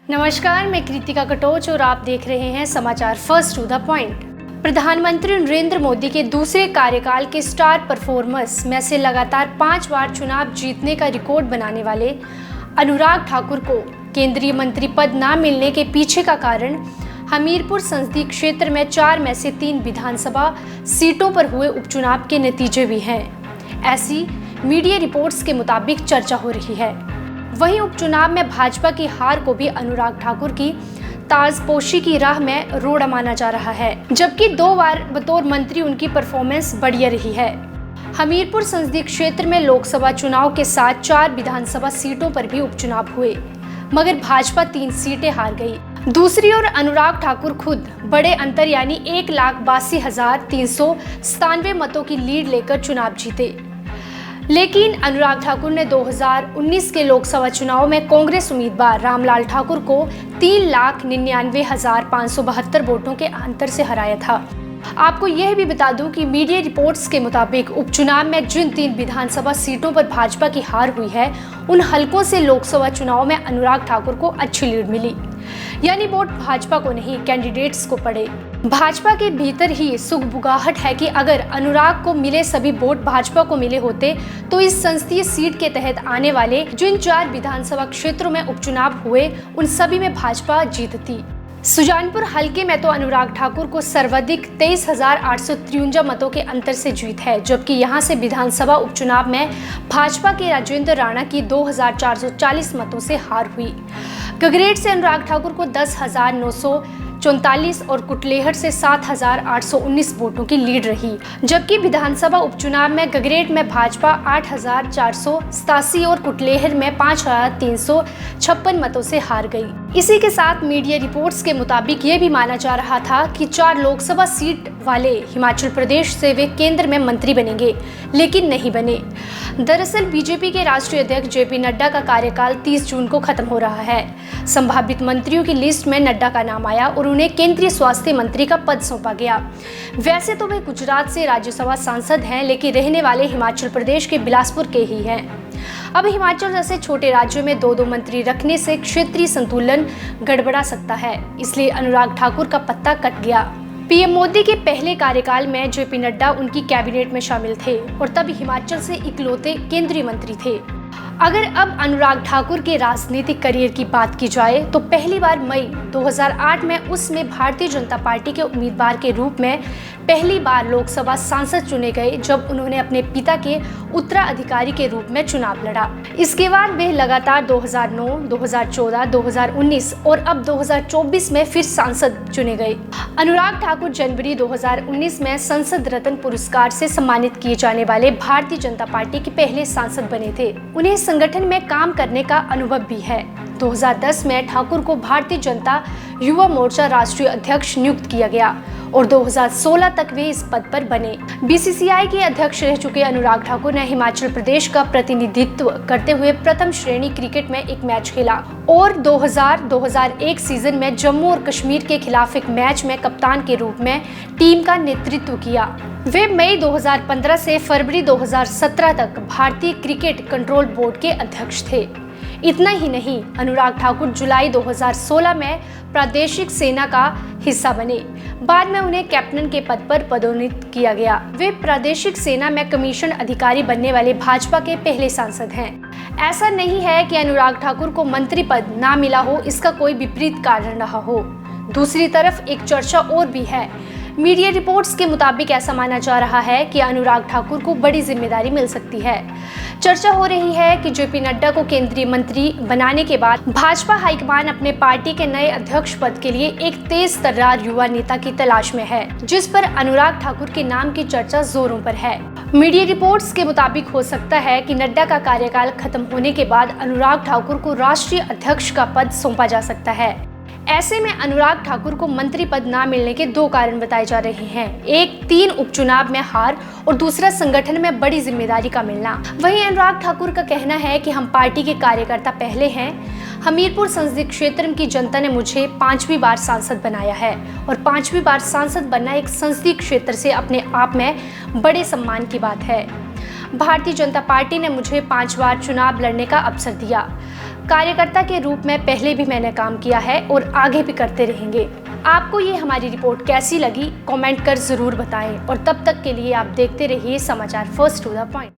नमस्कार, मैं कृतिका कटोच और आप देख रहे हैं समाचार फर्स्ट टू द पॉइंट। प्रधानमंत्री नरेंद्र मोदी के दूसरे कार्यकाल के स्टार परफॉर्मर्स में से लगातार 5 बार चुनाव जीतने का रिकॉर्ड बनाने वाले अनुराग ठाकुर को केंद्रीय मंत्री पद न मिलने के पीछे का कारण हमीरपुर संसदीय क्षेत्र में 4 में से 3 विधानसभा सीटों पर हुए उपचुनाव के नतीजे भी हैं। ऐसी मीडिया रिपोर्ट्स के मुताबिक चर्चा हो रही है। वहीं उपचुनाव में भाजपा की हार को भी अनुराग ठाकुर की ताजपोशी की राह में रोड़ा माना जा रहा है, जबकि 2 बार बतौर मंत्री उनकी परफॉर्मेंस बढ़िया रही है। हमीरपुर संसदीय क्षेत्र में लोकसभा चुनाव के साथ 4 विधानसभा सीटों पर भी उपचुनाव हुए, मगर भाजपा 3 सीटें हार गई। दूसरी ओर अनुराग ठाकुर खुद बड़े अंतर यानी 1,82,397 मतों की लीड लेकर चुनाव जीते। लेकिन अनुराग ठाकुर ने 2019 के लोकसभा चुनाव में कांग्रेस उम्मीदवार रामलाल ठाकुर को 3,99,572 वोटों के अंतर से हराया था। आपको यह भी बता दूं कि मीडिया रिपोर्ट्स के मुताबिक उपचुनाव में जिन 3 विधानसभा सीटों पर भाजपा की हार हुई है, उन हलकों से लोकसभा चुनाव में अनुराग ठाकुर को अच्छी लीड मिली, यानी वोट भाजपा को नहीं कैंडिडेट्स को पड़े। भाजपा के भीतर ही सुगबुगाहट है कि अगर अनुराग को मिले सभी वोट भाजपा को मिले होते तो इस संसदीय सीट के तहत आने वाले जिन 4 विधानसभा क्षेत्रों में उपचुनाव हुए उन सभी में भाजपा जीतती। सुजानपुर हलके में तो अनुराग ठाकुर को सर्वाधिक 23,853 मतों के अंतर से जीत है, जबकि यहां से विधानसभा उपचुनाव में भाजपा के राजेंद्र राणा की 2,440 मतों से हार हुई। गगरेट से अनुराग ठाकुर को 10,944 और कुटलेहट से 7,819 वोटों की लीड रही, जबकि विधानसभा उपचुनाव में गगरेट में भाजपा 8,487 और कुटलेहट में 5,356 मतों से हार गई। इसी के साथ मीडिया रिपोर्ट्स के मुताबिक ये भी माना जा रहा था कि 4 लोकसभा सीट वाले हिमाचल प्रदेश से वे केंद्र में मंत्री बनेंगे, लेकिन नहीं बने। दरअसल बीजेपी के राष्ट्रीय अध्यक्ष जेपी नड्डा का कार्यकाल 30 जून को खत्म हो रहा है। संभावित मंत्रियों की लिस्ट में नड्डा का नाम आया और उन्हें केंद्रीय स्वास्थ्य मंत्री का पद सौंपा गया। वैसे तो वे गुजरात से राज्यसभा सांसद हैं, लेकिन रहने वाले हिमाचल प्रदेश के बिलासपुर के ही हैं। अब हिमाचल जैसे छोटे राज्यों में 2-2 मंत्री रखने से क्षेत्रीय संतुलन गड़बड़ा सकता है, इसलिए अनुराग ठाकुर का पत्ता कट गया। पीएम मोदी के पहले कार्यकाल में जेपी नड्डा उनकी कैबिनेट में शामिल थे और तब हिमाचल से इकलौते केंद्रीय मंत्री थे। अगर अब अनुराग ठाकुर के राजनीतिक करियर की बात की जाए तो पहली बार मई 2008 में उसमें भारतीय जनता पार्टी के उम्मीदवार के रूप में पहली बार लोकसभा सांसद चुने गए, जब उन्होंने अपने पिता के उत्तराधिकारी के रूप में चुनाव लड़ा। इसके बाद वे लगातार 2009, 2014, 2019 और अब 2024 में फिर सांसद चुने गए। अनुराग ठाकुर जनवरी 2019 में संसद रत्न पुरस्कार से सम्मानित किए जाने वाले भारतीय जनता पार्टी के पहले सांसद बने थे। उन्हें संगठन में काम करने का अनुभव भी है। 2010 में ठाकुर को भारतीय जनता युवा मोर्चा राष्ट्रीय अध्यक्ष नियुक्त किया गया और 2016 तक वे इस पद पर बने। बीसीसीआई के अध्यक्ष रह चुके अनुराग ठाकुर ने हिमाचल प्रदेश का प्रतिनिधित्व करते हुए प्रथम श्रेणी क्रिकेट में एक मैच खेला और 2000-2001 सीजन में जम्मू और कश्मीर के खिलाफ एक मैच में कप्तान के रूप में टीम का नेतृत्व किया। वे मई 2015 से फरवरी 2017 तक भारतीय क्रिकेट कंट्रोल बोर्ड के अध्यक्ष थे। इतना ही नहीं, अनुराग ठाकुर जुलाई 2016 में प्रादेशिक सेना का हिस्सा बने। बाद में उन्हें कैप्टन के पद पर पदोन्नत किया गया। वे प्रादेशिक सेना में कमीशन अधिकारी बनने वाले भाजपा के पहले सांसद हैं। ऐसा नहीं है कि अनुराग ठाकुर को मंत्री पद ना मिला हो, इसका कोई विपरीत कारण रहा हो। दूसरी तरफ एक चर्चा और भी है। मीडिया रिपोर्ट्स के मुताबिक ऐसा माना जा रहा है कि अनुराग ठाकुर को बड़ी जिम्मेदारी मिल सकती है। चर्चा हो रही है कि जेपी नड्डा को केंद्रीय मंत्री बनाने के बाद भाजपा हाईकमान अपने पार्टी के नए अध्यक्ष पद के लिए एक तेज तर्रार युवा नेता की तलाश में है, जिस पर अनुराग ठाकुर के नाम की चर्चा जोरों पर है। मीडिया रिपोर्ट्स के मुताबिक हो सकता है कि नड्डा का कार्यकाल खत्म होने के बाद अनुराग ठाकुर को राष्ट्रीय अध्यक्ष का पद सौंपा जा सकता है। ऐसे में अनुराग ठाकुर को मंत्री पद ना मिलने के 2 कारण बताए जा रहे हैं। एक 3 उपचुनाव में हार और दूसरा संगठन में बड़ी जिम्मेदारी का मिलना। वहीं अनुराग ठाकुर का कहना है कि हम पार्टी के कार्यकर्ता पहले हैं। हमीरपुर संसदीय क्षेत्र की जनता ने मुझे 5वीं बार सांसद बनाया है और 5वीं बार सांसद बनना एक संसदीय क्षेत्र से अपने आप में बड़े सम्मान की बात है। भारतीय जनता पार्टी ने मुझे 5 बार चुनाव लड़ने का अवसर दिया। कार्यकर्ता के रूप में पहले भी मैंने काम किया है और आगे भी करते रहेंगे। आपको ये हमारी रिपोर्ट कैसी लगी कमेंट कर ज़रूर बताएं और तब तक के लिए आप देखते रहिए समाचार फर्स्ट टू द पॉइंट।